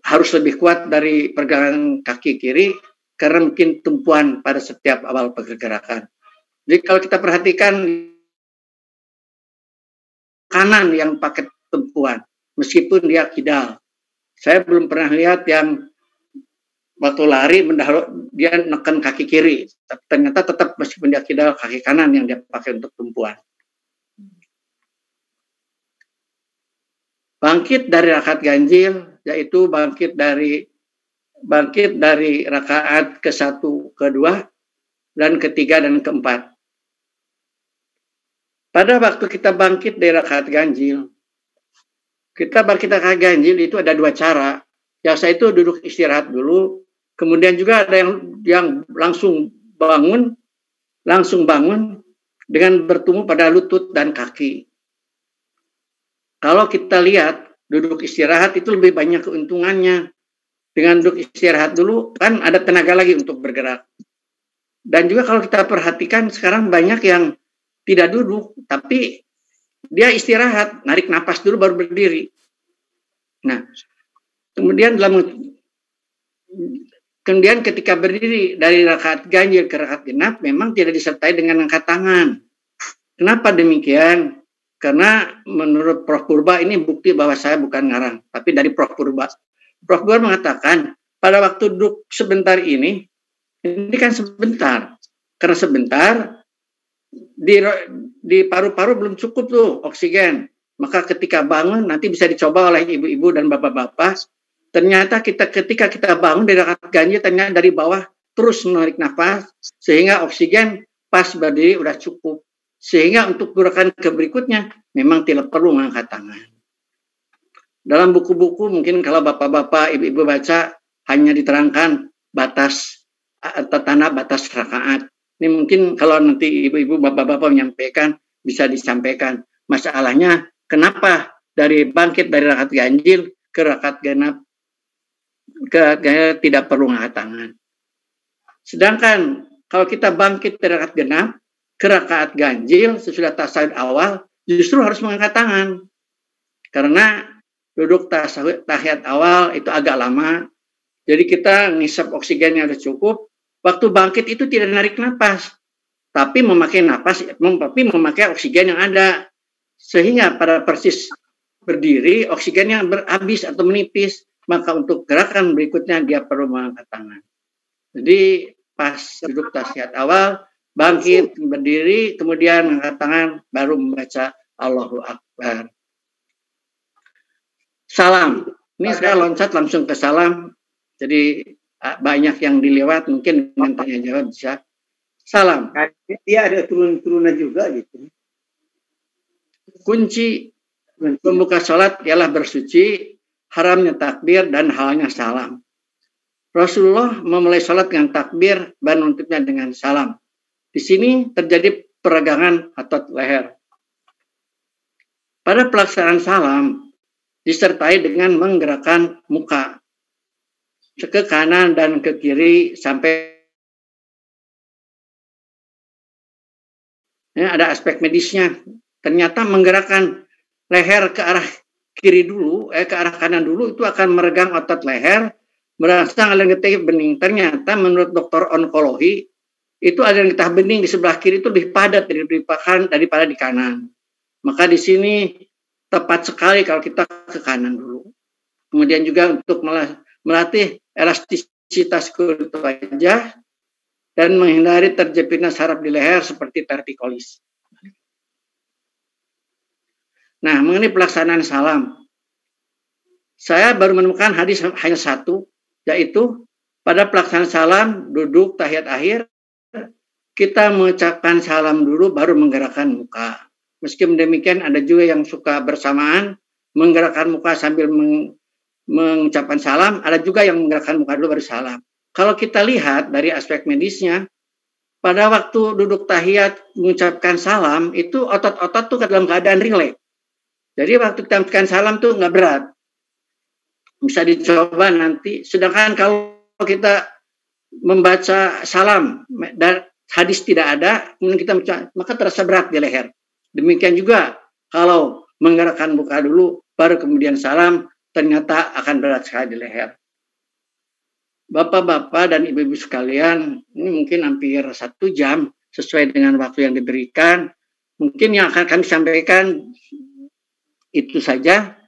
harus lebih kuat dari pergelangan kaki kiri, karena mungkin tumpuan pada setiap awal pergerakan. Jadi kalau kita perhatikan kanan yang pakai tumpuan, meskipun dia kidal. Saya belum pernah lihat yang waktu lari dia neken kaki kiri, tapi ternyata tetap meskipun dia kidal kaki kanan yang dia pakai untuk tumpuan. Bangkit dari rakaat ganjil, yaitu bangkit dari rakaat ke-1, ke-2, dan ke-3 dan ke-4. Pada waktu kita bangkit dari rakaat ganjil, itu ada 2 cara. Biasa itu duduk istirahat dulu, kemudian juga ada yang langsung bangun dengan bertumbuh pada lutut dan kaki. Kalau kita lihat duduk istirahat itu lebih banyak keuntungannya. Dengan duduk istirahat dulu kan ada tenaga lagi untuk bergerak. Dan juga kalau kita perhatikan sekarang banyak yang tidak duduk, tapi dia istirahat, narik napas dulu baru berdiri. Nah, kemudian ketika berdiri dari rakaat ganjil ke rakaat genap memang tidak disertai dengan angkat tangan. Kenapa demikian? Karena menurut Prof. Purba, ini bukti bahwa saya bukan ngarang, tapi dari Prof. Purba. Prof. Purba mengatakan, pada waktu duduk sebentar ini kan sebentar. Karena sebentar, di paru-paru belum cukup tuh oksigen. Maka ketika bangun, nanti bisa dicoba oleh ibu-ibu dan bapak-bapak. Ternyata ketika kita bangun dari rakaat ganjil, ternyata dari bawah terus menarik nafas, sehingga oksigen pas berdiri udah cukup. Sehingga untuk gerakan ke berikutnya memang tidak perlu mengangkat tangan. Dalam buku-buku mungkin kalau bapak-bapak, ibu-ibu baca hanya diterangkan batas atau tanda batas rakaat. Ini mungkin kalau nanti ibu-ibu, bapak-bapak menyampaikan bisa disampaikan. Masalahnya kenapa dari bangkit dari rakaat ganjil ke rakaat genap tidak perlu mengangkat tangan. Sedangkan kalau kita bangkit dari rakaat genap ke rakaat ganjil sesudah tasyahud awal justru harus mengangkat tangan. Karena duduk tahiyat awal itu agak lama. Jadi kita ngisap oksigennya sudah cukup. Waktu bangkit itu tidak narik napas, tapi memakai oksigen yang ada. Sehingga pada persis berdiri oksigennya habis atau menipis, maka untuk gerakan berikutnya dia perlu mengangkat tangan. Jadi pas duduk tasyahud awal, bangkit, berdiri, kemudian mengangkat tangan, baru membaca Allahu Akbar. Salam. Ini saya loncat langsung ke salam. Jadi banyak yang dilewat, mungkin dengan tanya jawab bisa. Salam. Dia ada turun-turunan juga gitu. Kunci pembuka sholat ialah bersuci, haramnya takbir, dan halnya salam. Rasulullah memulai sholat dengan takbir dan menutupnya dengan salam. Di sini terjadi peregangan otot leher. Pada pelaksanaan salam, disertai dengan menggerakkan muka ke kanan dan ke kiri sampai ada aspek medisnya. Ternyata menggerakkan leher ke arah kiri dulu, ke arah kanan dulu itu akan meregang otot leher, merangsang aliran getah bening. Ternyata menurut dokter onkologi itu aliran getah bening di sebelah kiri itu lebih padat daripada di kanan. Maka di sini tepat sekali kalau kita ke kanan dulu. Kemudian juga untuk melatih elastisitas kulit wajah dan menghindari terjepitnya saraf di leher seperti tortikolis. Nah, mengenai pelaksanaan salam, saya baru menemukan hadis hanya satu, yaitu pada pelaksanaan salam duduk tahiyat akhir kita mengucapkan salam dulu baru menggerakkan muka. Meskipun demikian ada juga yang suka bersamaan menggerakkan muka sambil mengucapkan salam, ada juga yang menggerakkan muka dulu baru salam. Kalau kita lihat dari aspek medisnya, pada waktu duduk tahiyat mengucapkan salam itu otot-otot tuh dalam keadaan rileks. Jadi waktu kita mengucapkan salam tuh nggak berat. Bisa dicoba nanti. Sedangkan kalau kita membaca salam dan hadis tidak ada, kemudian kita mengucapkan, maka terasa berat di leher. Demikian juga kalau menggerakkan muka dulu, baru kemudian salam, ternyata akan berat sekali di leher. Bapak-bapak dan ibu-ibu sekalian, ini mungkin hampir 1 jam sesuai dengan waktu yang diberikan. Mungkin yang akan kami sampaikan itu saja.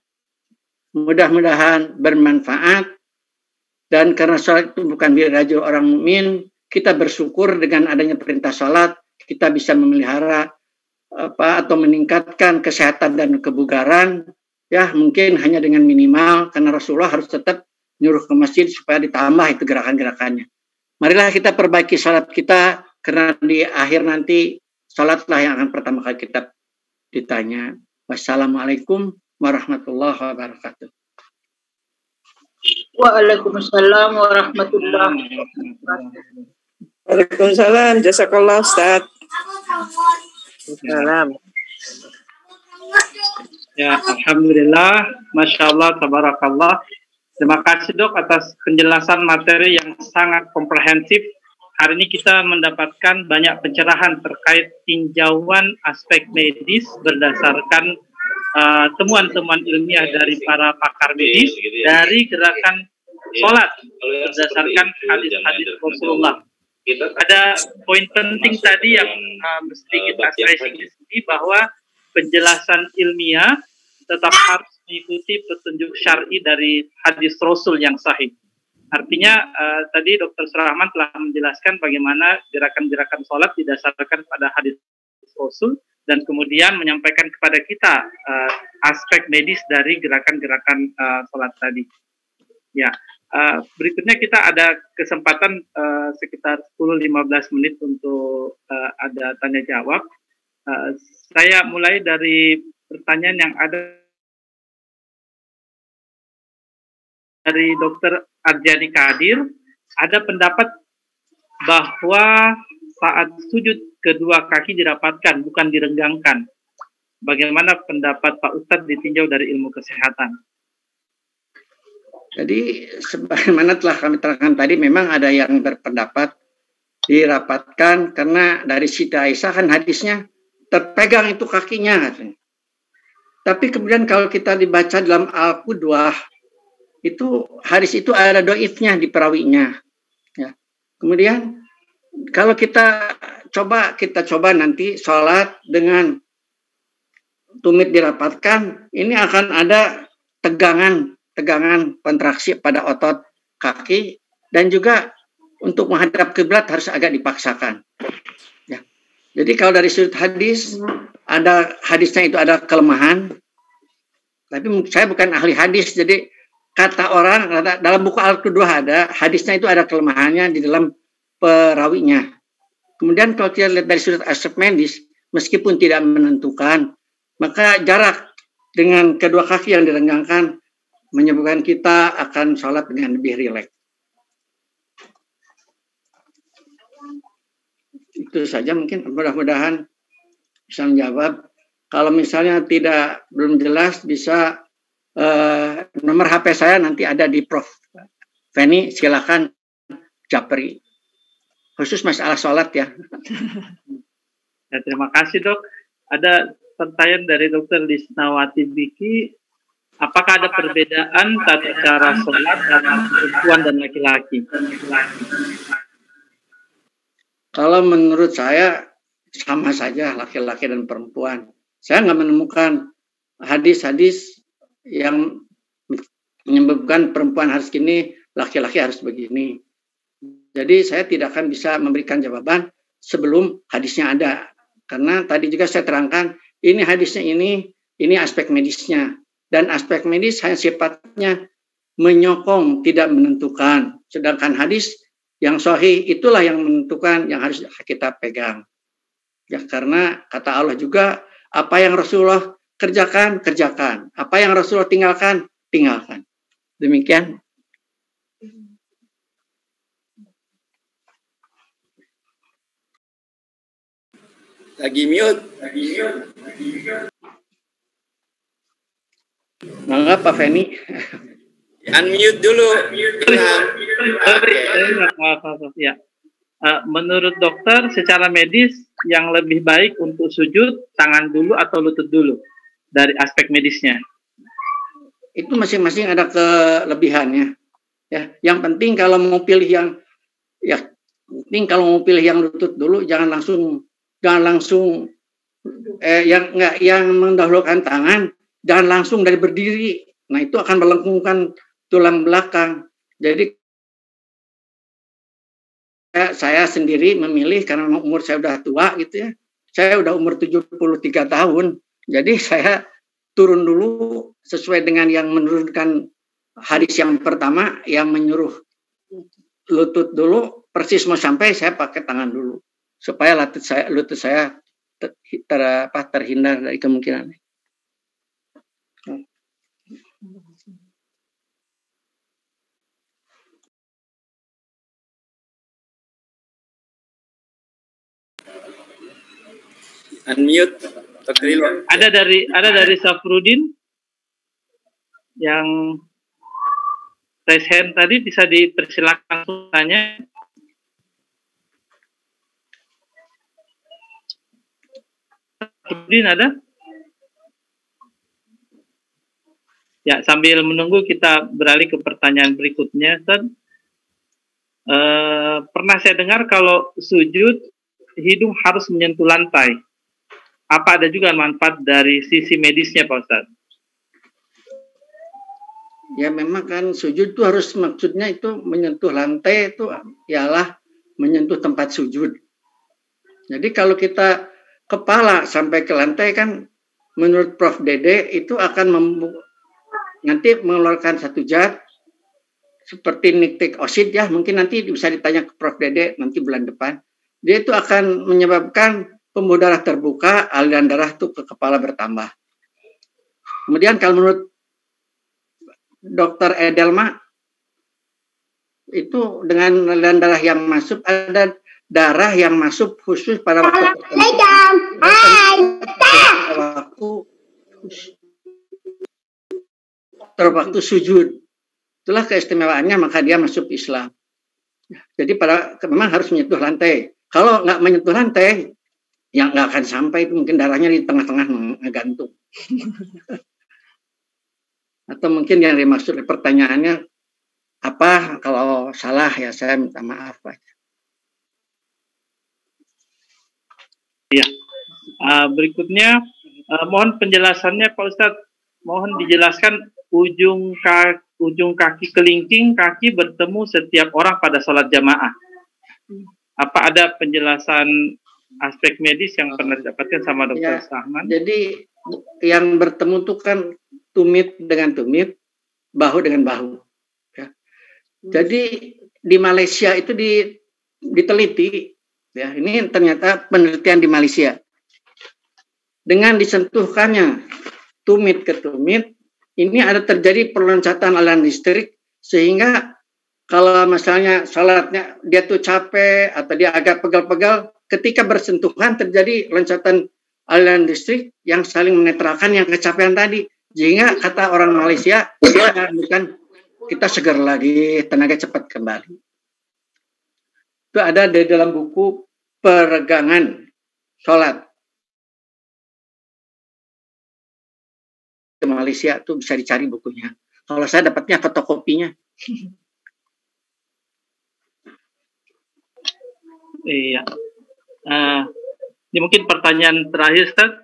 Mudah-mudahan bermanfaat. Dan karena sholat itu bukan birajul orang mukmin, kita bersyukur dengan adanya perintah sholat, kita bisa memelihara atau meningkatkan kesehatan dan kebugaran. Ya, mungkin hanya dengan minimal, karena Rasulullah harus tetap nyuruh ke masjid supaya ditambah itu gerakan-gerakannya. Marilah kita perbaiki salat kita, karena di akhir nanti salatlah yang akan pertama kali kita ditanya. Wassalamualaikum warahmatullahi wabarakatuh. Waalaikumsalam warahmatullahi wabarakatuh. Waalaikumsalam, jazakallah Ustaz. Salam. Ya, alhamdulillah, masya Allah, tabarakallah. Terima kasih dok atas penjelasan materi yang sangat komprehensif. Hari ini kita mendapatkan banyak pencerahan terkait tinjauan aspek medis berdasarkan temuan-temuan ilmiah dari para pakar medis dari gerakan sholat berdasarkan hadis-hadis Rasulullah. Ada poin penting tadi yang mesti kita stressing di sini, bahwa penjelasan ilmiah tetap harus mengikuti petunjuk syar'i dari hadis Rasul yang sahih. Artinya tadi Dr. Surahman telah menjelaskan bagaimana gerakan-gerakan sholat didasarkan pada hadis Rasul, dan kemudian menyampaikan kepada kita aspek medis dari gerakan-gerakan sholat tadi. Ya, berikutnya kita ada kesempatan sekitar 10-15 menit untuk ada tanya jawab. Saya mulai dari pertanyaan yang ada dari Dr. Arjani Kadir. Ada pendapat bahwa saat sujud kedua kaki dirapatkan, bukan direnggangkan. Bagaimana pendapat Pak Ustadz ditinjau dari ilmu kesehatan? Jadi sebagaimana telah kami terangkan tadi, memang ada yang berpendapat dirapatkan karena dari Siti Aisyah kan hadisnya terpegang itu kakinya katanya. Tapi kemudian kalau kita dibaca dalam Al-Qudwah, itu hadis itu ada doifnya di perawinya. Ya. Kemudian kalau kita coba nanti sholat dengan tumit dirapatkan, ini akan ada tegangan kontraksi pada otot kaki, dan juga untuk menghadap kiblat harus agak dipaksakan. Ya. Jadi kalau dari sudut hadis, hadisnya itu ada kelemahan, tapi saya bukan ahli hadis, jadi kata orang dalam buku Al-Qudwah ada hadisnya itu ada kelemahannya di dalam perawinya. Kemudian kalau kita lihat dari sudut aspek medis, meskipun tidak menentukan, maka jarak dengan kedua kaki yang direnggangkan menyebabkan kita akan sholat dengan lebih rileks. Itu saja mungkin, mudah-mudahan bisa menjawab. Kalau misalnya belum jelas, bisa nomor HP saya nanti ada di Prof. Feni, silakan japri. Khusus masalah sholat ya. Ya, terima kasih dok. Ada pertanyaan dari Dr. Lisnawati Biki. Apakah ada perbedaan tata cara sholat antara perempuan dan laki-laki? Kalau menurut saya sama saja laki-laki dan perempuan. Saya nggak menemukan hadis-hadis yang menyebabkan perempuan harus gini, laki-laki harus begini. Jadi saya tidak akan bisa memberikan jawaban sebelum hadisnya ada. Karena tadi juga saya terangkan, ini hadisnya ini aspek medisnya. Dan aspek medis hanya sifatnya menyokong, tidak menentukan. Sedangkan hadis yang sahih itulah yang menentukan, yang harus kita pegang. Ya, karena kata Allah juga, apa yang Rasulullah kerjakan. Apa yang Rasulullah tinggalkan. Demikian. Lagi mute. Mangga Pak Feni. Unmute dulu. Ya. Menurut dokter, secara medis yang lebih baik untuk sujud tangan dulu atau lutut dulu dari aspek medisnya? Itu masing-masing ada kelebihannya. Ya, yang penting kalau mau pilih yang lutut dulu, jangan langsung yang mendahulukan tangan, jangan langsung dari berdiri. Nah, itu akan melengkungkan tulang belakang. Jadi saya sendiri memilih karena umur saya udah tua gitu ya. Saya udah umur 73 tahun. Jadi saya turun dulu sesuai dengan yang menurunkan hadis yang pertama yang menyuruh lutut dulu, persis mau sampai saya pakai tangan dulu supaya lutut saya terhindar dari kemungkinan. Unmute. Ada dari Safrudin yang raise hand tadi, bisa dipersilakan tanya. Safrudin ada? Ya, sambil menunggu kita beralih ke pertanyaan berikutnya, Ustaz. Pernah saya dengar kalau sujud hidung harus menyentuh lantai. Apa ada juga manfaat dari sisi medisnya, Pak Ustadz? Ya memang kan sujud itu harus, maksudnya itu menyentuh lantai, itu ialah menyentuh tempat sujud. Jadi kalau kita kepala sampai ke lantai kan menurut Prof. Dede itu akan nanti mengeluarkan satu zat seperti niktik oksid ya, mungkin nanti bisa ditanya ke Prof. Dede nanti bulan depan. Dia itu akan menyebabkan pembuluh darah terbuka, aliran darah itu ke kepala bertambah. Kemudian kalau menurut Dr. Edelma, itu dengan aliran darah yang masuk, ada darah yang masuk khusus pada waktu waktu sujud. Itulah keistimewaannya, maka dia masuk Islam. Jadi memang harus menyentuh lantai. Kalau nggak menyentuh lantai, yang nggak akan sampai, itu mungkin darahnya di tengah-tengah ngegantung. Atau mungkin yang dimaksud pertanyaannya apa, kalau salah ya saya minta maaf aja. Ya, berikutnya mohon penjelasannya Pak Ustadz. Mohon dijelaskan ujung kaki kelingking kaki bertemu setiap orang pada sholat jamaah. Apa ada penjelasan aspek medis yang pernah didapatkan sama Dr. Sahman? Jadi yang bertemu itu kan tumit dengan tumit, bahu dengan bahu. Ya. Jadi di Malaysia itu diteliti, ya ini ternyata penelitian di Malaysia. Dengan disentuhkannya tumit ke tumit, ini ada terjadi perloncatan aliran listrik, sehingga kalau misalnya salatnya dia tuh capek atau dia agak pegal-pegal, ketika bersentuhan terjadi loncatan aliran listrik yang saling menetralkan yang kecapean tadi. Sehingga kata orang Malaysia, dia menunjukkan kita segar lagi, tenaga cepat kembali. Itu ada di dalam buku Peregangan Sholat. Di Malaysia tuh bisa dicari bukunya. Kalau saya dapatnya fotokopinya. Iya. Ini mungkin pertanyaan terakhir, Ustaz.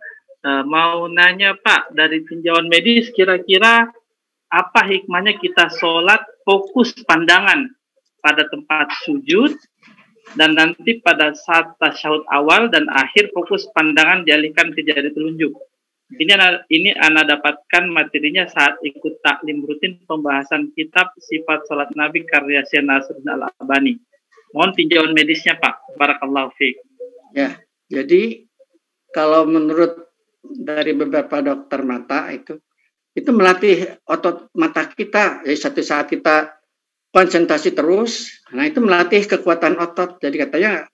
Mau nanya Pak, dari tinjauan medis kira-kira apa hikmahnya kita sholat fokus pandangan pada tempat sujud, dan nanti pada saat tasyahud awal dan akhir fokus pandangan dialihkan ke jari telunjuk. Ini Ana dapatkan materinya saat ikut taklim rutin pembahasan kitab Sifat Salat Nabi karya Syekh Nasruddin Al-Albani. Mohon tinjauan medisnya Pak. Barakallahu fiik. Ya, jadi kalau menurut dari beberapa dokter mata itu melatih otot mata kita. Jadi satu saat kita konsentrasi terus, nah itu melatih kekuatan otot. Jadi katanya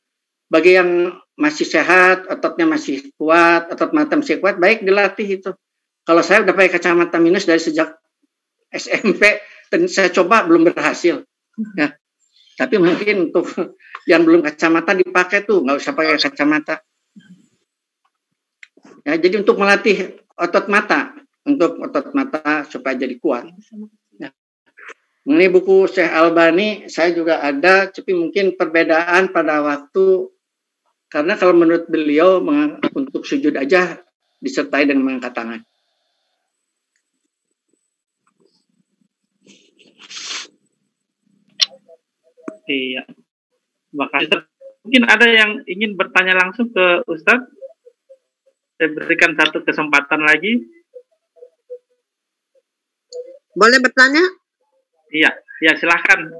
bagi yang masih sehat, ototnya masih kuat, otot mata masih kuat, baik dilatih itu. Kalau saya udah pakai kacamata minus dari sejak SMP, dan saya coba belum berhasil. Ya. Tapi mungkin untuk yang belum kacamata dipakai tuh, nggak usah pakai kacamata. Ya, jadi untuk melatih otot mata supaya jadi kuat. Ya. Mengenai buku Syekh Albani, saya juga ada, tapi mungkin perbedaan pada waktu, karena kalau menurut beliau untuk sujud aja disertai dengan mengangkat tangan. Iya. Makasih. Mungkin ada yang ingin bertanya langsung ke Ustadz? Saya berikan satu kesempatan lagi. Boleh bertanya? Iya, ya silahkan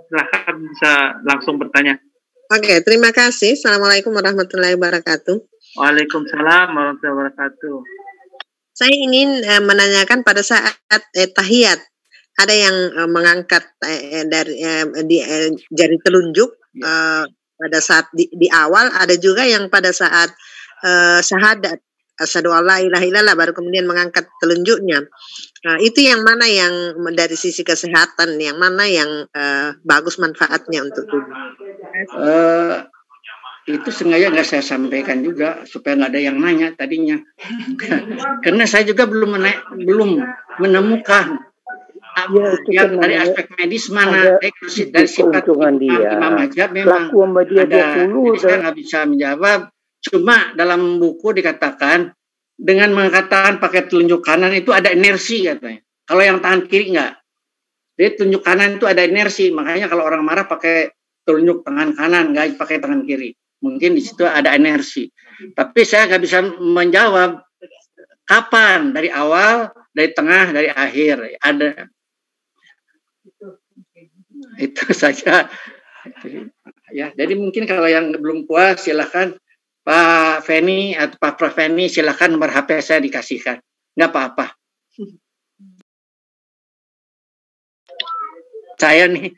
bisa langsung bertanya. Oke, terima kasih. Assalamualaikum warahmatullahi wabarakatuh. Waalaikumsalam warahmatullahi wabarakatuh. Saya ingin menanyakan pada saat tahiyat, ada yang mengangkat dari jari telunjuk pada saat di awal, ada juga yang pada saat syahadat, asyhadu alla ilaha illallah, baru kemudian mengangkat telunjuknya. Nah, itu yang mana yang dari sisi kesehatan, yang mana yang bagus manfaatnya untuk tubuh? Itu sengaja nggak saya sampaikan juga supaya nggak ada yang nanya tadinya. Karena saya juga belum menemukan dari aspek medis mana dari sifat imam mazhab memang ada. Jadi saya nggak bisa menjawab. Cuma dalam buku dikatakan dengan mengatakan pakai telunjuk kanan itu ada inersi katanya. Kalau yang tangan kiri nggak. Jadi telunjuk kanan itu ada inersi. Makanya kalau orang marah pakai telunjuk tangan kanan, nggak pakai tangan kiri. Mungkin di situ ada inersi. Tapi saya nggak bisa menjawab kapan, dari awal, dari tengah, dari akhir. Ada. Itu saja. Ya, jadi mungkin kalau yang belum puas silahkan Pak Feni atau Pak Prof Feni, silahkan nomor HP saya dikasihkan. Nggak apa-apa. Saya nih.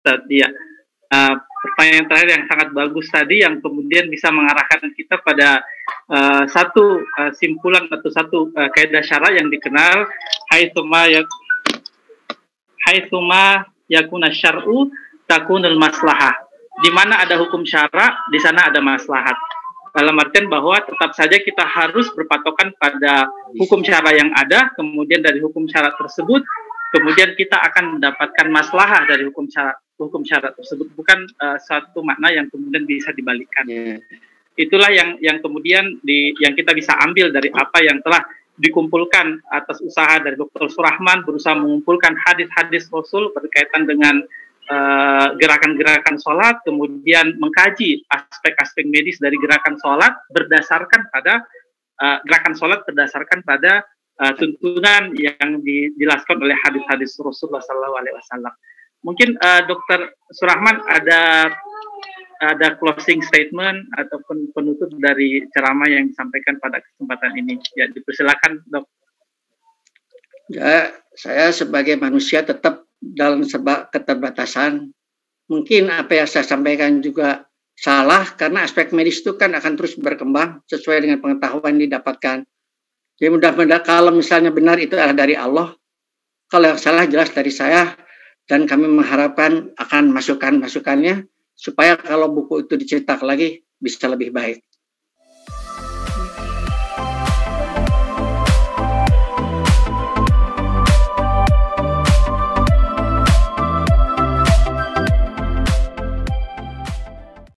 Iya, pertanyaan terakhir yang sangat bagus tadi, yang kemudian bisa mengarahkan kita pada satu simpulan atau satu kaidah syara yang dikenal haitsuma yakuna syar'u takunul maslahah. Di mana ada hukum syara, di sana ada maslahat. Dalam artian bahwa tetap saja kita harus berpatokan pada hukum syara yang ada, kemudian dari hukum syara tersebut kemudian kita akan mendapatkan maslahah dari hukum syarat tersebut, bukan satu makna yang kemudian bisa dibalikkan. Itulah yang kemudian yang kita bisa ambil dari apa yang telah dikumpulkan atas usaha dari Dr. Surahman, berusaha mengumpulkan hadis-hadis Rasul berkaitan dengan gerakan-gerakan sholat, kemudian mengkaji aspek-aspek medis dari gerakan sholat berdasarkan pada tuntunan yang dijelaskan oleh hadis-hadis Rasulullah SAW. Mungkin Dr. Surahman ada closing statement ataupun penutup dari ceramah yang disampaikan pada kesempatan ini. Ya, dipersilakan, Dok. Ya, saya sebagai manusia tetap dalam serba keterbatasan. Mungkin apa yang saya sampaikan juga salah, karena aspek medis itu kan akan terus berkembang sesuai dengan pengetahuan yang didapatkan. Jadi mudah-mudahan kalau misalnya benar itu adalah dari Allah, kalau yang salah jelas dari saya, dan kami mengharapkan akan masukan-masukannya supaya kalau buku itu dicetak lagi bisa lebih baik.